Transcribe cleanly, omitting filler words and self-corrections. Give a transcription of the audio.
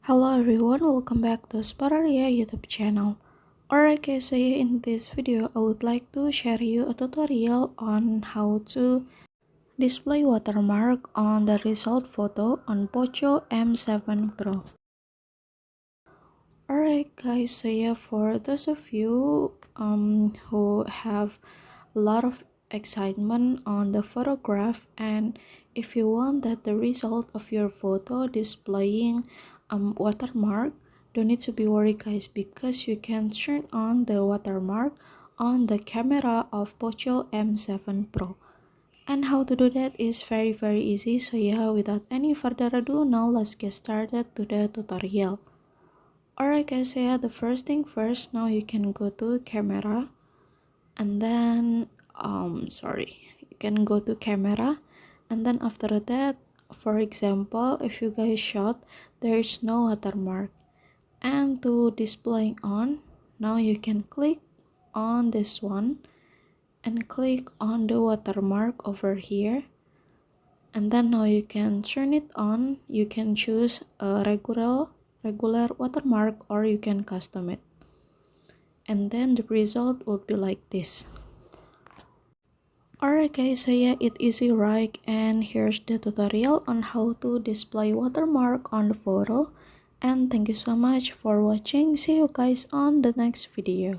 Hello everyone, welcome back to Spararia YouTube channel. Alright guys, so in this video I would like to share you a tutorial on how to display watermark on the result photo on Poco M7 Pro. Alright guys, so for those of you who have a lot of excitement on the photograph, and if you want that the result of your photo displaying watermark, don't need to be worried guys, because you can turn on the watermark on the camera of Poco M7 Pro. And how to do that is very easy. So without any further ado, now let's get started to the tutorial. Alright guys, so the first thing first, now you can go to camera, and then you can go to camera, and then after that, for example, if you guys shot there is no watermark, and to display on, now you can click on this one and click on the watermark over here, and then now you can turn it on. You can choose a regular watermark, or you can custom it, and then the result will be like this. Alright guys, so it easy, right? And here's the tutorial on how to display watermark on the photo. And thank you so much for watching. See you guys on the next video.